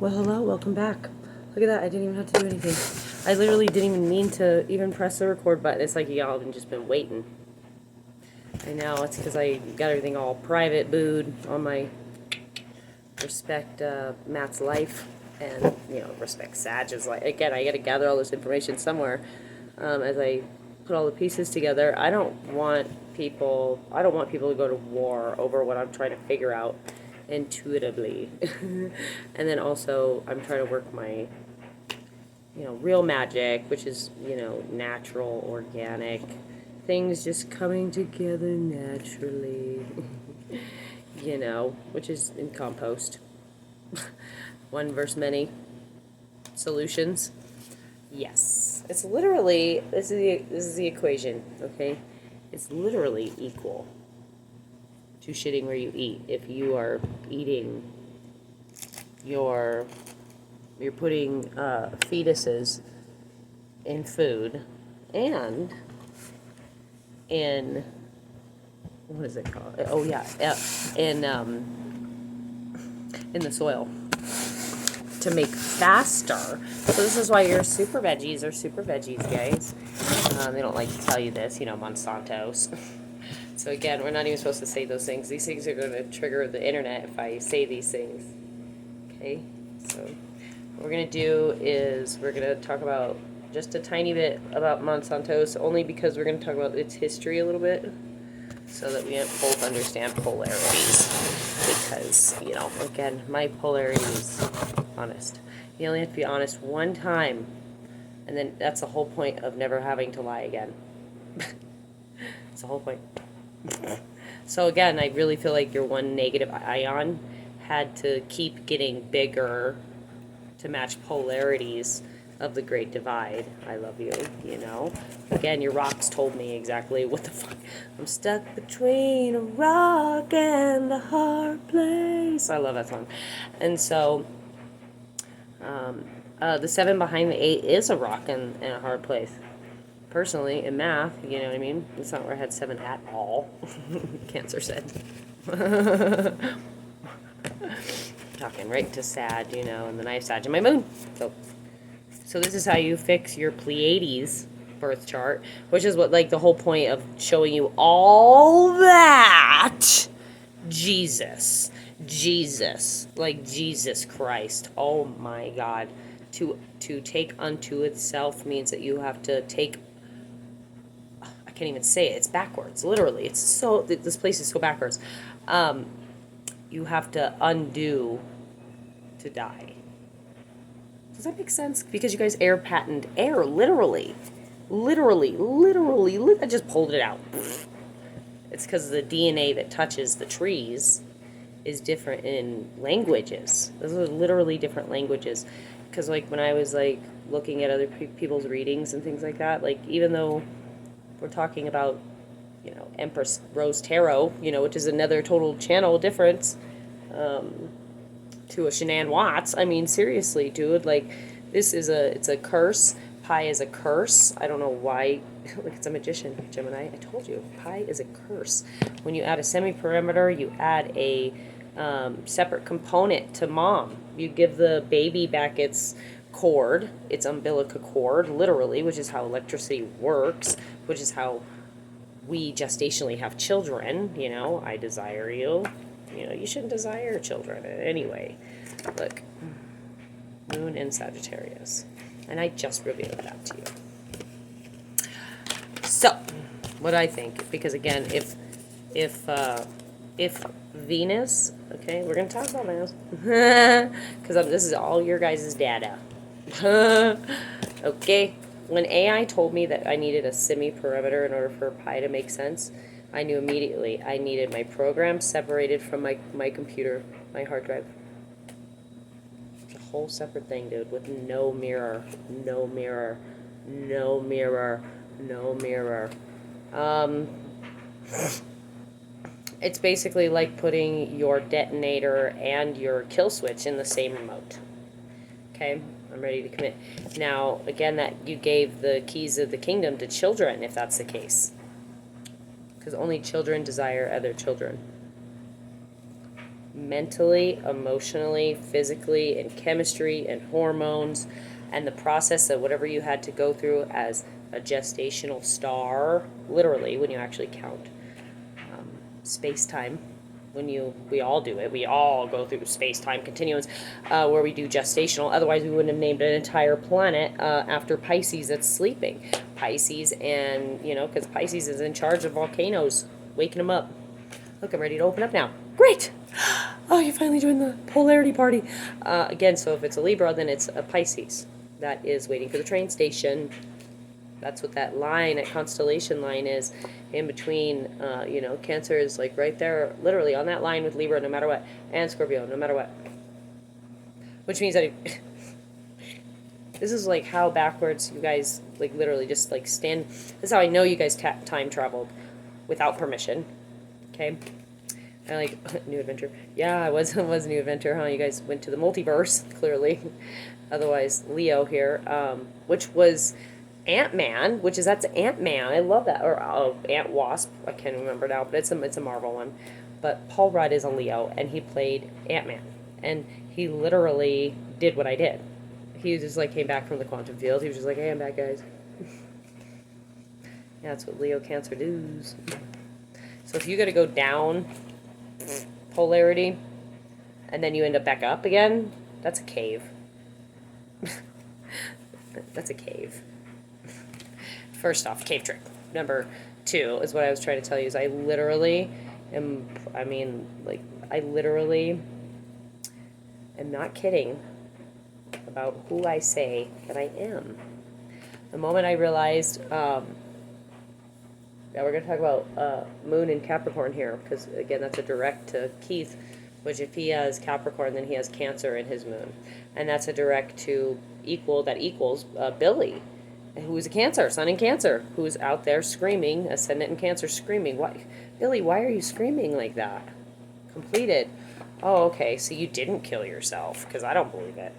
Well, hello, welcome back. Look at that, I didn't even have to do anything. I literally didn't even mean to even press the record button. It's like y'all have just been waiting. I know, it's because I got everything all private booed on my respect Matt's life and, respect Sag's life. Again, I got to gather all this information somewhere as I put all the pieces together. I don't want people to go to war over what I'm trying to figure out intuitively. And then also I'm trying to work my real magic, which is natural, organic things just coming together naturally. Which is in compost. One versus many solutions. Yes, it's literally this is the equation. Okay, it's literally equal to shitting where you eat. If you are eating you're putting fetuses in food and in what is it called? Oh yeah, in the soil to make faster. So this is why your super veggies are super veggies, guys. They don't like to tell you this, Monsanto's. So again, we're not even supposed to say those things. These things are going to trigger the internet if I say these things. Okay, so what we're going to do is we're going to talk about just a tiny bit about Monsanto's, only because we're going to talk about its history a little bit, so that we both understand polarities. Because, again, my polarity is honest. You only have to be honest one time, and then that's the whole point of never having to lie again. It's the whole point. So again, I really feel like your one negative ion had to keep getting bigger to match polarities of the Great Divide. I love you, Again, your rocks told me exactly what the fuck. I'm stuck between a rock and a hard place. I love that song. And so, the 7 behind the 8 is a rock and a hard place. Personally, in math, you know what I mean? It's not where I had 7 at all. Cancer said. Talking right to Sag, and then I have Sag in my moon. So this is how you fix your Pleiades birth chart, which is what, like, the whole point of showing you all that. Jesus, like Jesus Christ. Oh my God. To take unto itself means that you have to take, I can't even say it. It's backwards, literally. It's so, this place is so backwards. You have to undo to die. Does that make sense? Because you guys air patent air, literally. I just pulled it out. It's because the DNA that touches the trees is different in languages. Those are literally different languages. Because, like, when I was, like, looking at other people's readings and things like that, like, even though we're talking about, Empress Rose Tarot, which is another total channel difference, to a Shanann Watts. I mean, seriously, dude. Like, it's a curse. Pi is a curse. I don't know why. Like, it's a magician, Gemini. I told you, pi is a curse. When you add a semi-perimeter, you add a separate component to mom. You give the baby back its cord, its umbilical cord, literally, which is how electricity works, which is how we gestationally have children. I desire you. You shouldn't desire children anyway. Look, moon in Sagittarius. And I just revealed that to you. So, what I think, because again, if Venus, okay, we're going to talk about Venus, because this is all your guys' data. Okay, when AI told me that I needed a semi-perimeter in order for pi to make sense, I knew immediately I needed my program separated from my computer, my hard drive. It's a whole separate thing, dude, with no mirror. It's basically like putting your detonator and your kill switch in the same remote. Okay, I'm ready to commit. Now, again, that you gave the keys of the kingdom to children, if that's the case. Because only children desire other children. mentally, emotionally, physically, in chemistry and hormones, and the process of whatever you had to go through as a gestational star, literally, when you actually count space-time. We all do it. We all go through space-time continuums where we do gestational. Otherwise, we wouldn't have named an entire planet after Pisces that's sleeping. Pisces, and because Pisces is in charge of volcanoes, waking them up. Look, I'm ready to open up now. Great. Oh, you finally joined the polarity party. Again, so if it's a Libra, then it's a Pisces that is waiting for the train station. That's what that line, that constellation line is in between, Cancer is like right there, literally on that line with Libra no matter what, and Scorpio no matter what. Which means that this is like how backwards you guys, like literally just like stand. This is how I know you guys time traveled without permission. Okay? I like New Adventure. Yeah, it was New Adventure, huh? You guys went to the multiverse, clearly. Otherwise, Leo here, which was Ant-Man, that's Ant-Man. I love that. Or Ant-Wasp. I can't remember now, but it's a Marvel one. But Paul Rudd is a Leo, and he played Ant-Man. And he literally did what I did. He just like came back from the quantum field. He was just like, hey, I'm back, guys. Yeah, that's what Leo Cancer does. So if you got to go down polarity, and then you end up back up again, that's a cave. That's a cave. First off, cave trick. Number 2 is what I was trying to tell you is I literally am not kidding about who I say that I am. The moment I realized, we're going to talk about Moon in Capricorn here, because again, that's a direct to Keith, which if he has Capricorn, then he has Cancer in his Moon. And that's a direct to equals Billy, who's a Cancer, Sun in Cancer, who's out there screaming, Ascendant in Cancer screaming. Why, Billy, why are you screaming like that? Completed. Oh, okay, so you didn't kill yourself, because I don't believe it.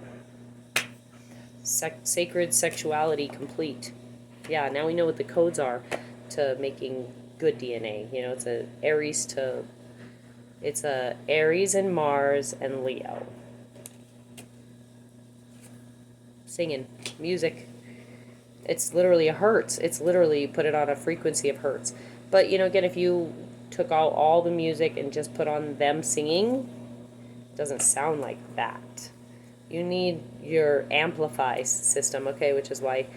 Sacred sexuality complete. Yeah, now we know what the codes are to making good DNA. It's a Aries and Mars and Leo. Singing, music. It's literally a hertz. It's literally put it on a frequency of hertz. But, again, if you took out all the music and just put on them singing, it doesn't sound like that. You need your amplify system, okay, which is why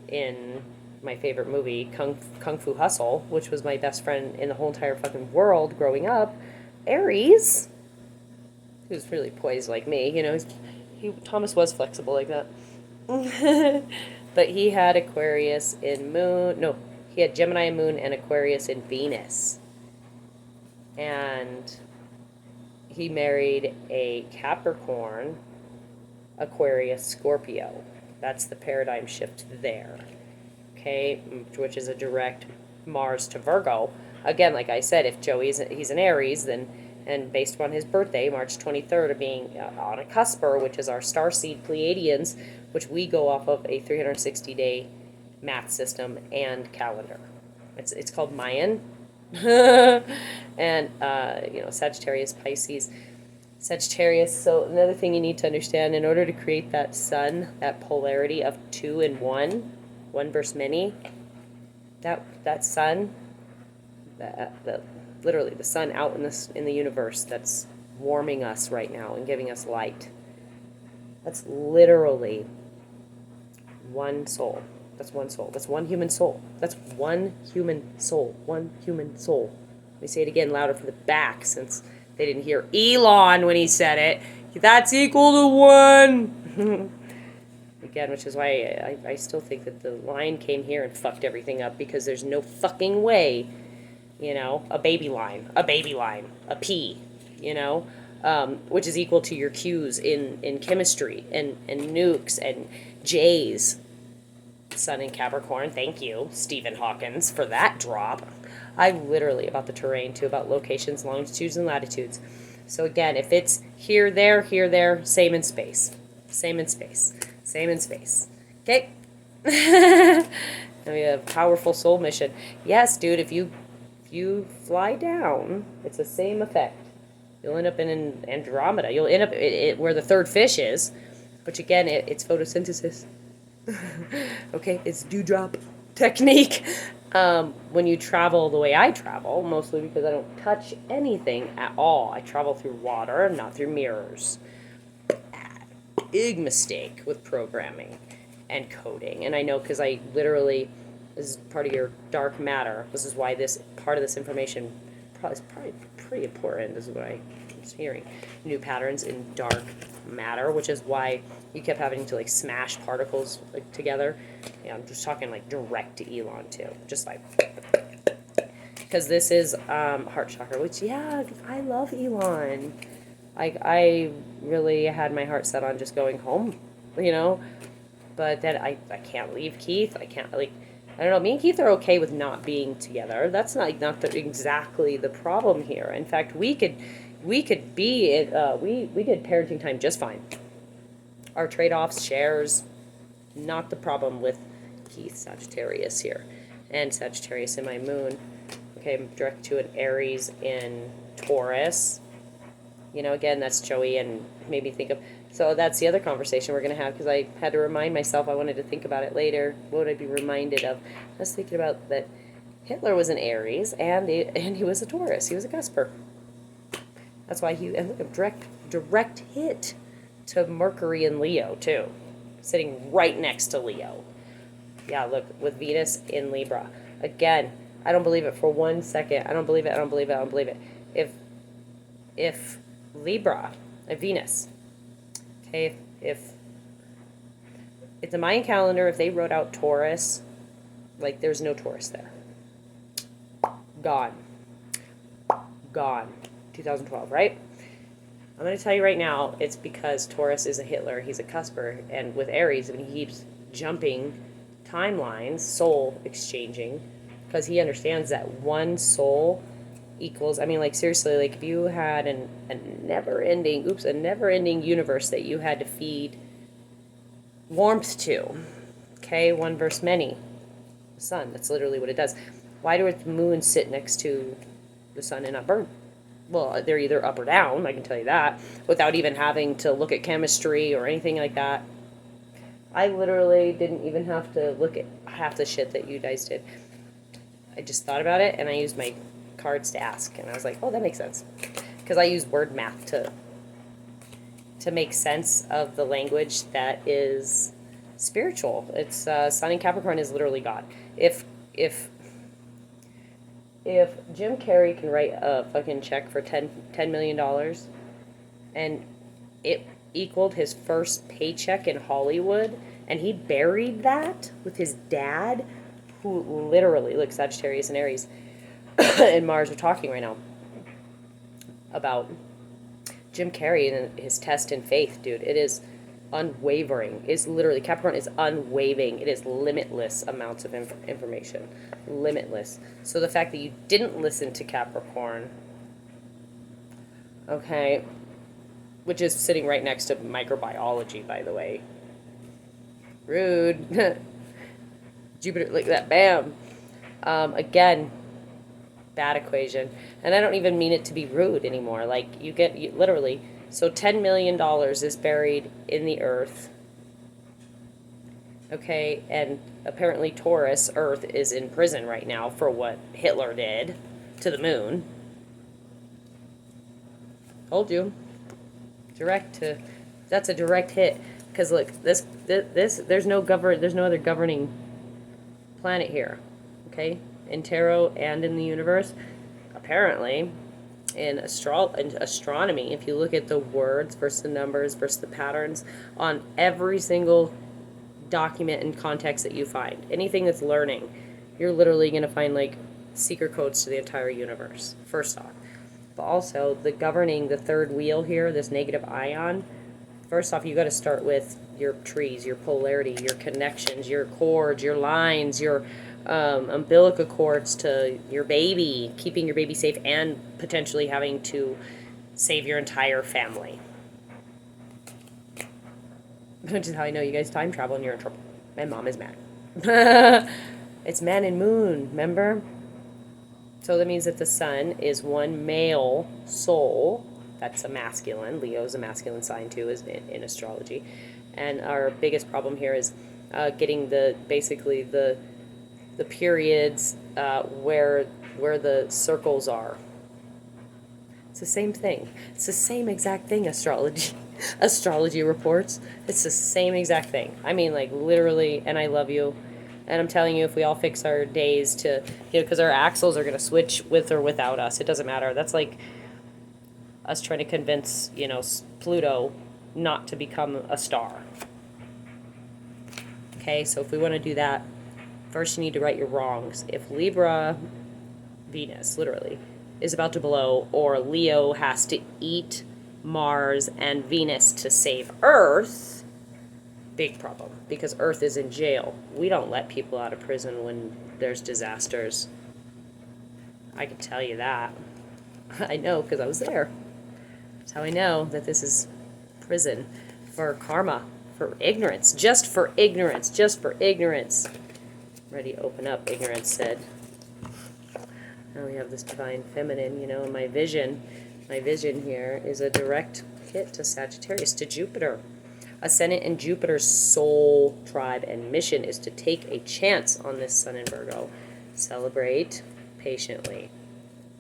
in my favorite movie, Kung Fu Hustle, which was my best friend in the whole entire fucking world growing up, Aries, he was really poised like me, Thomas was flexible like that. But he had Aquarius in Moon. No, he had Gemini in Moon and Aquarius in Venus. And he married a Capricorn, Aquarius, Scorpio. That's the paradigm shift there. Okay, which is a direct Mars to Virgo. Again, like I said, if he's an Aries, then, and based upon his birthday, March 23rd, of being on a cusper, which is our starseed Pleiadians, which we go off of a 360-day math system and calendar. It's called Mayan. And, Sagittarius, Pisces, Sagittarius. So another thing you need to understand, in order to create that sun, that polarity of 2 and 1 versus many, that sun, literally the sun out in the universe that's warming us right now and giving us light. That's literally one soul. That's one soul. That's one human soul. That's one human soul. One human soul. Let me say it again louder for the back, since they didn't hear Elon when he said it. That's equal to 1. Again, which is why I still think that the line came here and fucked everything up, because there's no fucking way, a baby line, a P, which is equal to your Q's in chemistry and nukes and J's. Sun in Capricorn. Thank you, Stephen Hawkins, for that drop. I literally, about the terrain too, about locations, longitudes, and latitudes. So again, if it's here, there, same in space. Same in space. Same in space. Okay? And we have powerful soul mission. Yes, dude, if you fly down, it's the same effect. You'll end up in Andromeda. You'll end up where the third fish is, which again, it's photosynthesis. Okay, it's dewdrop technique. When you travel the way I travel, mostly because I don't touch anything at all. I travel through water, not through mirrors. Big mistake with programming and coding. And I know because I literally, this is part of your dark matter. This is why this part of this information is probably pretty important. This is what I'm hearing. New patterns in dark matter, which is why you kept having to like smash particles like together. Yeah, I'm just talking like direct to Elon too, just like, because this is heart chakra, which yeah, I love Elon. Like I really had my heart set on just going home, you know, but then I can't leave Keith. I can't like, I don't know. Me and Keith are okay with not being together. That's not exactly the problem here. In fact, we could be we did parenting time just fine. Our trade-offs, shares, not the problem with Keith Sagittarius here, and Sagittarius in my moon. Okay, I'm direct to an Aries in Taurus. You know, again, that's Joey, and made me think of. So that's the other conversation we're going to have, because I had to remind myself. I wanted to think about it later. What would I be reminded of? I was thinking about that Hitler was an Aries, and he was a Taurus. He was a cusper. That's why and look, a direct hit to Mercury and Leo, too. Sitting right next to Leo. Yeah, look, with Venus in Libra. Again, I don't believe it for 1 second. I don't believe it. If Libra, Venus, okay, if the Mayan calendar, if they wrote out Taurus, like there's no Taurus there. Gone. 2012, right? I'm going to tell you right now, it's because Taurus is a Hitler, he's a cusper, and with Aries, and he keeps jumping timelines, soul exchanging, because he understands that one soul equals, I mean, like, seriously, like, if you had a never-ending universe that you had to feed warmth to, okay, one versus many, the sun, that's literally what it does. Why do its moons sit next to the sun and not burn? Well, they're either up or down, I can tell you that, without even having to look at chemistry or anything like that. I literally didn't even have to look at half the shit that you guys did. I just thought about it, and I used my cards to ask, and I was like, oh, that makes sense. Because I use word math to make sense of the language that is spiritual. It's Sun in Capricorn is literally God. If Jim Carrey can write a fucking check for $10 million and it equaled his first paycheck in Hollywood, and he buried that with his dad, who literally, look, Sagittarius and Aries and Mars are talking right now about Jim Carrey and his test in faith, dude. It is unwavering. It's literally, Capricorn is unwavering. It is limitless amounts of information. Limitless. So the fact that you didn't listen to Capricorn, okay, which is sitting right next to microbiology, by the way. Rude. Jupiter, like that, bam. Again, bad equation. And I don't even mean it to be rude anymore. Like, you literally, so $10 million is buried in the earth. Okay, and apparently Taurus, Earth, is in prison right now for what Hitler did to the moon. Told you. That's a direct hit. Because look, there's no other governing planet here. Okay? In tarot and in the universe. Apparently, in astronomy, if you look at the words versus the numbers versus the patterns on every single document and context that you find, anything that's learning, you're literally going to find like secret codes to the entire universe, first off. But also, the governing the third wheel here, this negative ion, first off, you got to start with your trees, your polarity, your connections, your cords, your lines, your umbilical cords to your baby, keeping your baby safe, and potentially having to save your entire family. Which is how I know you guys time travel and you're in trouble. My mom is mad. It's man and moon, remember? So that means that the sun is one male soul, That's a masculine. Leo's a masculine sign too, is in astrology. And our biggest problem here is getting basically the periods where the circles are. It's the same thing. It's the same exact thing, astrology reports. It's the same exact thing. I mean, like, literally, and I love you. And I'm telling you, if we all fix our days to, because our axles are going to switch with or without us. It doesn't matter. That's like us trying to convince, Pluto not to become a star. Okay, so if we want to do that, first you need to right your wrongs. If Libra, Venus, literally, is about to blow, or Leo has to eat Mars and Venus to save Earth, big problem, because Earth is in jail. We don't let people out of prison when there's disasters. I can tell you that. I know, because I was there. That's how I know that this is prison for karma, for ignorance, just for ignorance, just for ignorance. Ready to open up, ignorance said. Now we have this divine feminine, my vision here is a direct hit to Sagittarius, to Jupiter. Ascendant in Jupiter's soul tribe and mission is to take a chance on this sun in Virgo. Celebrate patiently.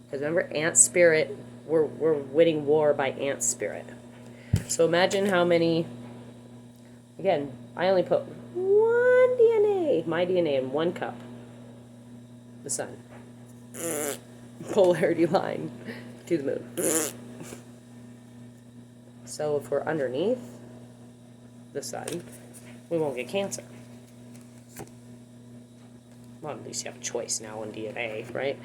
Because remember, ant spirit, we're winning war by ant spirit. So imagine how many, again, I only put one DNA, my DNA, in one cup. The sun. Polarity line to the moon. So if we're underneath the sun, we won't get cancer. Well, at least you have a choice now in DNA, right?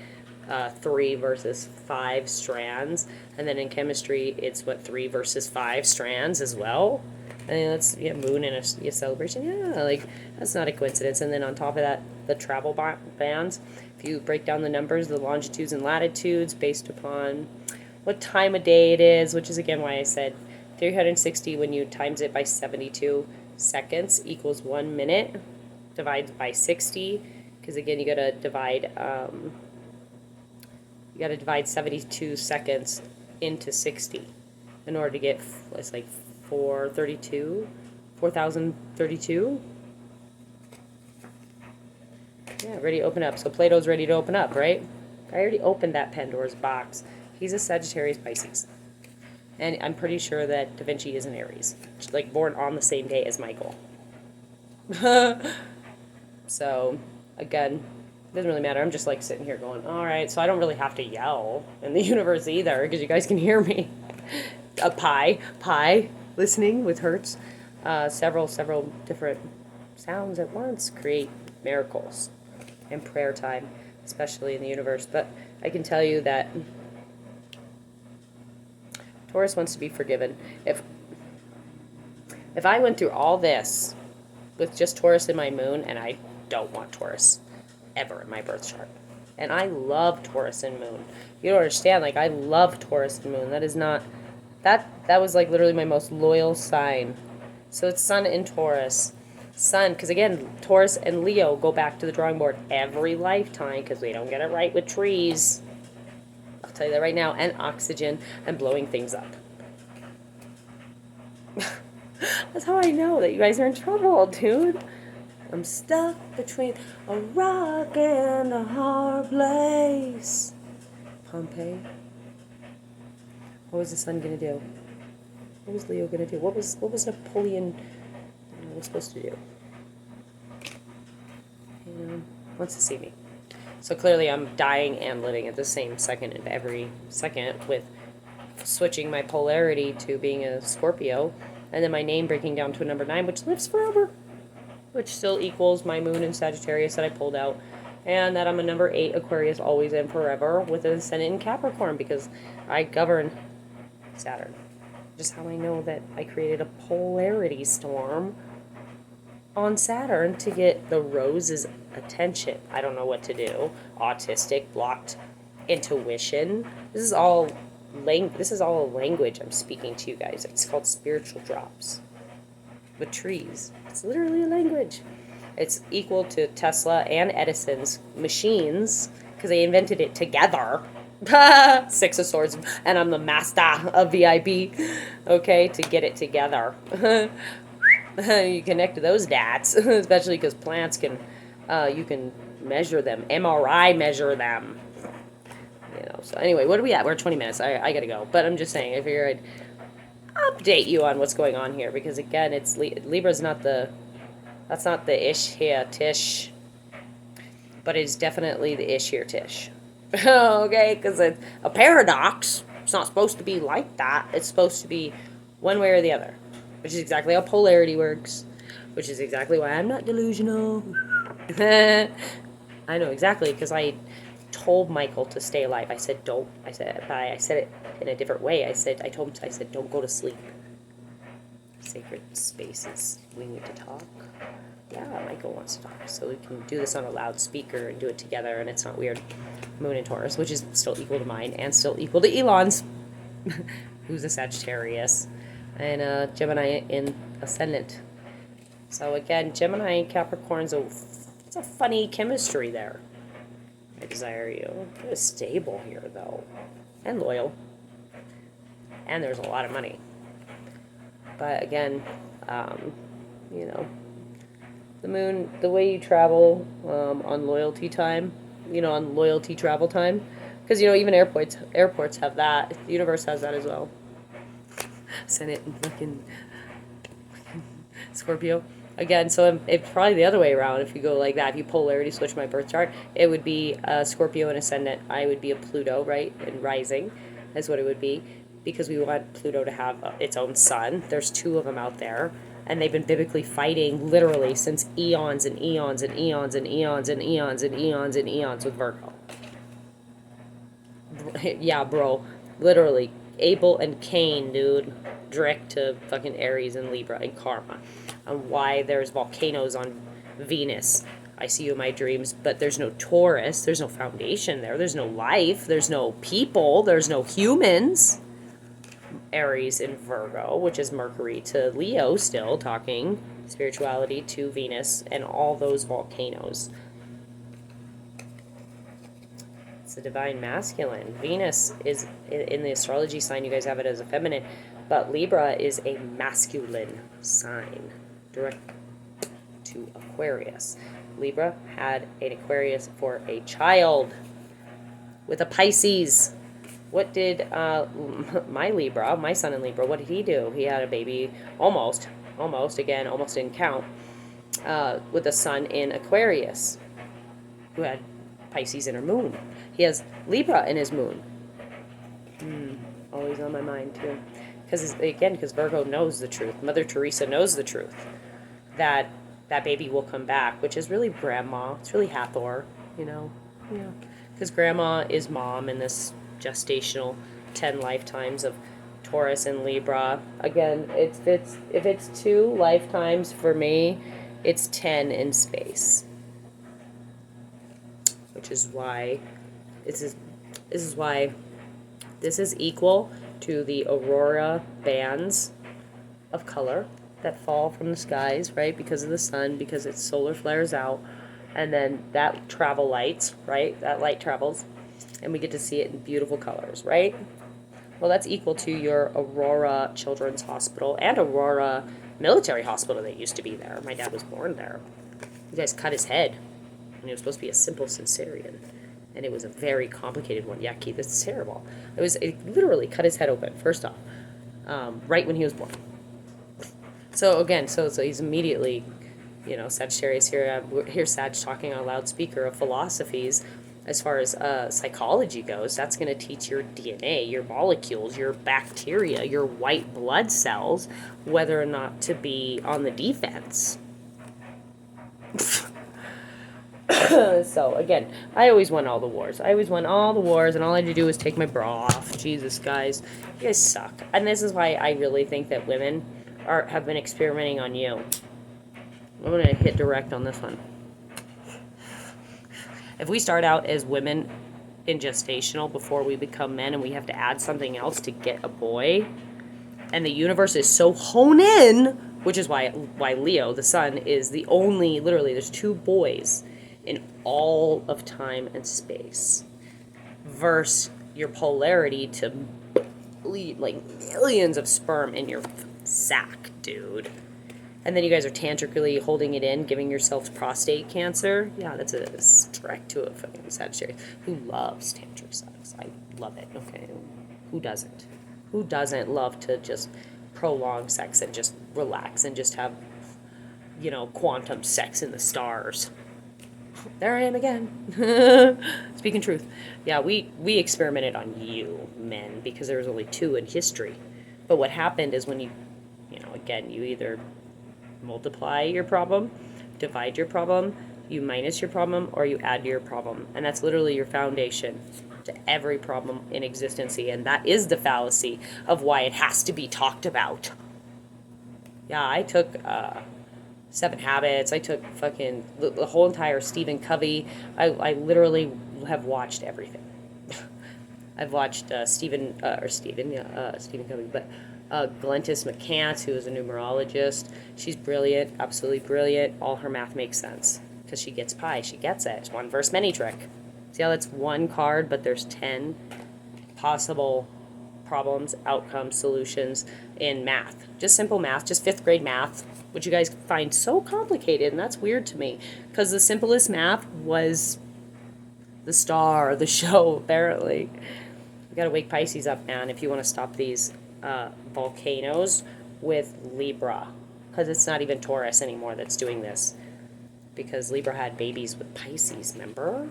3 versus 5 strands, and then in chemistry, it's 3 versus 5 strands as well. And that's moon and a celebration. Yeah, like that's not a coincidence. And then on top of that, the travel bands. If you break down the numbers, the longitudes and latitudes based upon what time of day it is, which is again why I said 360 when you times it by 72 seconds equals 1 minute, divided by 60, because again you gotta divide 72 seconds into 60 in order to get, it's like 4,032. Yeah, ready to open up. So Plato's ready to open up, right? I already opened that Pandora's box. He's a Sagittarius Pisces. And I'm pretty sure that Da Vinci is an Aries. Like, born on the same day as Michael. So, again, doesn't really matter. I'm just, like, sitting here going, all right, so I don't really have to yell in the universe either, because you guys can hear me. Pi, listening with Hertz. Several different sounds at once create miracles and prayer time, especially in the universe. But I can tell you that Taurus wants to be forgiven. If I went through all this with just Taurus in my moon, and I don't want Taurus ever in my birth chart, and I love Taurus and moon. You don't understand, like, I love Taurus and moon. That is not, that was like literally my most loyal sign. So it's sun in Taurus. Sun, because again, Taurus and Leo go back to the drawing board every lifetime because we don't get it right with trees. I'll tell you that right now. And oxygen and blowing things up. That's how I know that you guys are in trouble, dude. I'm stuck between a rock and a hard place. Pompeii. What was the sun going to do? What was Leo going to do? What was Napoleon supposed to do? Wants to see me. So clearly I'm dying and living at the same second and every second, with switching my polarity to being a Scorpio, and then my name breaking down to a number 9, which lives forever, which still equals my moon in Sagittarius that I pulled out, and that I'm a number 8 Aquarius always and forever with an ascendant in Capricorn, because I govern Saturn. Just how I know that I created a polarity storm on Saturn to get the rose's attention. I don't know what to do. Autistic, blocked intuition. This is all a language I'm speaking to you guys. It's called spiritual drops. With trees. It's literally a language. It's equal to Tesla and Edison's machines, because they invented it together. Six of Swords, and I'm the master of VIP, okay, to get it together. You connect to those dats, especially because plants can, you can measure them, MRI measure them. You know, so anyway, what are we at? We're at 20 minutes. I gotta go. But I'm just saying, I figured I'd update you on what's going on here, because again, it's Libra's not the, that's not the ish here, Tish. But it's definitely the ish here, Tish. Okay, because it's a paradox. It's not supposed to be like that. It's supposed to be one way or the other, which is exactly how polarity works, which is exactly why I'm not delusional. I know exactly, because I told Michael to stay alive. I said don't. I said it in a different way. I said don't go to sleep. Sacred spaces. We need to talk. Yeah, Michael wants to talk, so we can do this on a loudspeaker and do it together, and it's not weird. Moon in Taurus, which is still equal to mine, and still equal to Elon's, who's a Sagittarius, and Gemini in Ascendant. So again, Gemini and Capricorn's it's a funny chemistry there. I desire you. It's stable here, though, and loyal, and there's a lot of money. But again, you know, the moon, the way you travel on loyalty time, you know, on loyalty travel time, because, you know, even airports have that. The universe has that as well. Senate and fucking Scorpio. Again, so it's probably the other way around if you go like that. If you polarity switch my birth chart, it would be Scorpio and Ascendant. I would be a Pluto, right? And rising is what it would be, because we want Pluto to have its own sun. There's two of them out there. And they've been biblically fighting literally since eons and eons and eons and eons and eons and eons and eons with Virgo. Yeah, bro. Literally. Abel and Cain, dude. Direct to fucking Aries and Libra and Karma. And why there's volcanoes on Venus. I see you in my dreams, but there's no Taurus. There's no foundation there. There's no life. There's no people. There's no humans. Aries and Virgo, which is Mercury to Leo, still talking spirituality to Venus and all those volcanoes. It's the divine masculine. Venus is in the astrology sign, you guys have it as a feminine, but Libra is a masculine sign, direct to Aquarius. Libra had an Aquarius for a child with a Pisces. What did my son in Libra, what did he do? He had a baby, almost didn't count, with a sun in Aquarius, who had Pisces in her moon. He has Libra in his moon. Always on my mind, too. Because Virgo knows the truth. Mother Teresa knows the truth. That baby will come back, which is really grandma. It's really Hathor, you know. Yeah. Because grandma is mom in this gestational 10 lifetimes of Taurus and Libra. Again, if it's 2 lifetimes for me, it's 10 in space, which is why this is equal to the aurora bands of color that fall from the skies, right? Because of the sun, because its solar flares out, and then that travel lights, right? That light travels, and we get to see it in beautiful colors, right? Well, that's equal to your Aurora Children's Hospital and Aurora Military Hospital that used to be there. My dad was born there. You guys cut his head, and he was supposed to be a simple cesarean, and it was a very complicated one. Yeah, Keith, it's terrible. It literally cut his head open, first off, right when he was born. So again, so he's immediately, you know, Sagittarius here. Here's Sag talking on a loudspeaker of philosophies. As far as psychology goes, that's going to teach your DNA, your molecules, your bacteria, your white blood cells, whether or not to be on the defense. So, again, I always won all the wars. And all I had to do was take my bra off. Jesus, guys. You guys suck. And this is why I really think that women have been experimenting on you. I'm going to hit direct on this one. If we start out as women in gestational before we become men and we have to add something else to get a boy, and the universe is so honed in, which is why Leo, the sun, is the only, literally, there's 2 boys in all of time and space, versus your polarity to lead like millions of sperm in your sack, dude. And then you guys are tantrically holding it in, giving yourselves prostate cancer. Yeah, that's a strike to a fucking Sagittarius who loves tantric sex. I love it. Okay, who doesn't? Who doesn't love to just prolong sex and just relax and just have, quantum sex in the stars? There I am again. Speaking truth. Yeah, we experimented on you, men, because there was only 2 in history. But what happened is when you either multiply your problem, divide your problem, you minus your problem, or you add to your problem. And that's literally your foundation to every problem in existence. And that is the fallacy of why it has to be talked about. Yeah, I took 7 Habits. I took fucking the whole entire Stephen Covey. I literally have watched everything. I've watched Stephen Covey, but Glentis McCants, who is a numerologist. She's brilliant, absolutely brilliant. All her math makes sense because she gets pi. She gets it. It's one verse many trick. See how that's 1 card, but there's 10 possible problems, outcomes, solutions in math. Just simple math, just 5th grade math, which you guys find so complicated, and that's weird to me because the simplest math was the star of the show, apparently. You gotta wake Pisces up, man, if you want to stop these volcanoes with Libra, because it's not even Taurus anymore that's doing this, because Libra had babies with Pisces, remember?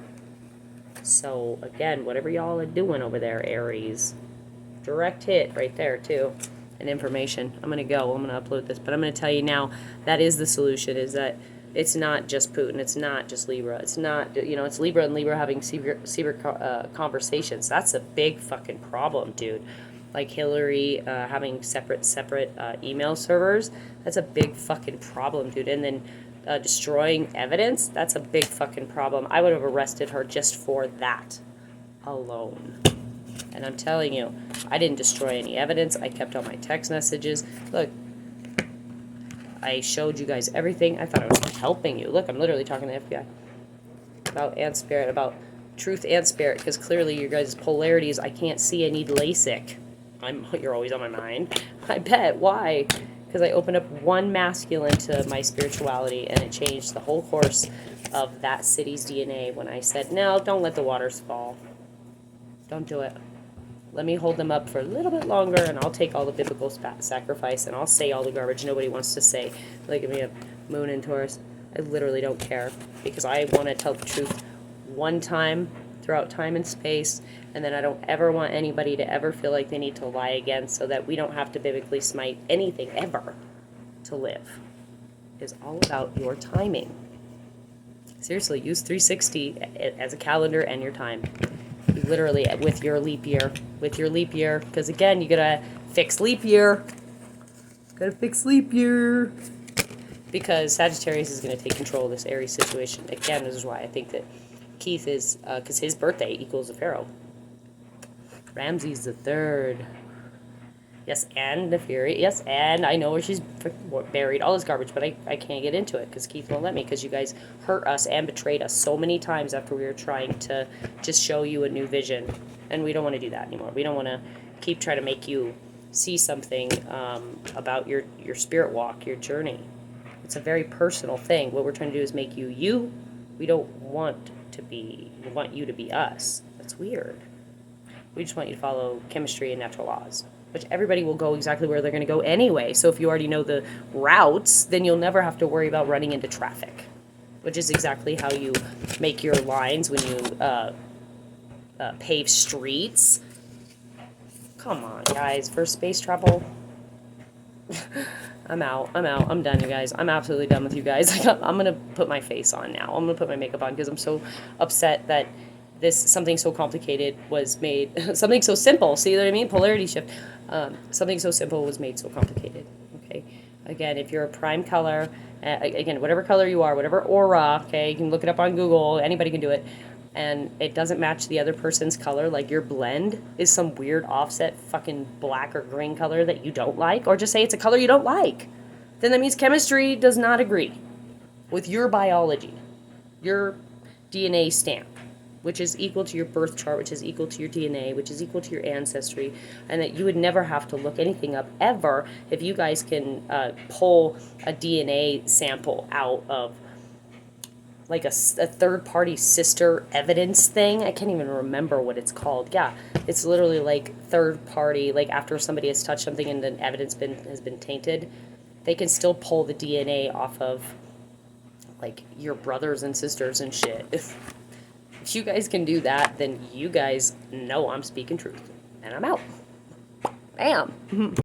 So again, whatever y'all are doing over there, Aries, direct hit right there too. And information. I'm gonna upload this, but I'm gonna tell you now, that is the solution, is that it's not just Putin, it's not just Libra, it's not, it's Libra and Libra having secret conversations. That's a big fucking problem, dude. Like Hillary having separate email servers, that's a big fucking problem, dude. And then destroying evidence, that's a big fucking problem. I would have arrested her just for that alone. And I'm telling you, I didn't destroy any evidence. I kept all my text messages. Look, I showed you guys everything. I thought I was helping you. Look, I'm literally talking to the FBI about Ant Spirit, about truth and spirit, because clearly your guys' polarities, I can't see. I need LASIK. You're always on my mind. I bet. Why? Because I opened up one masculine to my spirituality, and it changed the whole course of that city's DNA when I said, no, don't let the waters fall. Don't do it. Let me hold them up for a little bit longer, and I'll take all the biblical sacrifice, and I'll say all the garbage nobody wants to say. Like, if we have Moon and Taurus, I literally don't care, because I want to tell the truth one time throughout time and space, and then I don't ever want anybody to ever feel like they need to lie again, so that we don't have to biblically smite anything ever to live. It's all about your timing. Seriously, use 360 as a calendar and your time. Literally, with your leap year, because again, you gotta fix leap year. Because Sagittarius is gonna take control of this Aries situation. Again, this is why I think that Keith is, because his birthday equals the Pharaoh. Ramses the Third. Yes, and the Fury. Yes, and I know where she's buried. All this garbage, but I can't get into it because Keith won't let me, because you guys hurt us and betrayed us so many times after we were trying to just show you a new vision. And we don't want to do that anymore. We don't want to keep trying to make you see something about your spirit walk, your journey. It's a very personal thing. What we're trying to do is make you you. We don't want to be, we want you to be us. That's weird. We just want you to follow chemistry and natural laws, which everybody will go exactly where they're going to go anyway. So if you already know the routes, then you'll never have to worry about running into traffic, which is exactly how you make your lines when you pave streets. Come on, guys. For space travel, I'm out. I'm done, you guys. I'm absolutely done with you guys. I'm going to put my face on now. I'm going to put my makeup on because I'm so upset that something so complicated was made, something so simple, see what I mean? Polarity shift. Something so simple was made so complicated, okay? Again, if you're a prime color, again, whatever color you are, whatever aura, okay, you can look it up on Google, anybody can do it, and it doesn't match the other person's color, like your blend is some weird offset fucking black or green color that you don't like, or just say it's a color you don't like, then that means chemistry does not agree with your biology, your DNA stamp. which is equal to your birth chart, which is equal to your DNA, which is equal to your ancestry, and that you would never have to look anything up ever if you guys can pull a DNA sample out of like a third-party sister evidence thing. I can't even remember what it's called. Yeah, it's literally like third-party, like after somebody has touched something and the evidence has been tainted, they can still pull the DNA off of like your brothers and sisters and shit. If you guys can do that, then you guys know I'm speaking truth. And I'm out. Bam.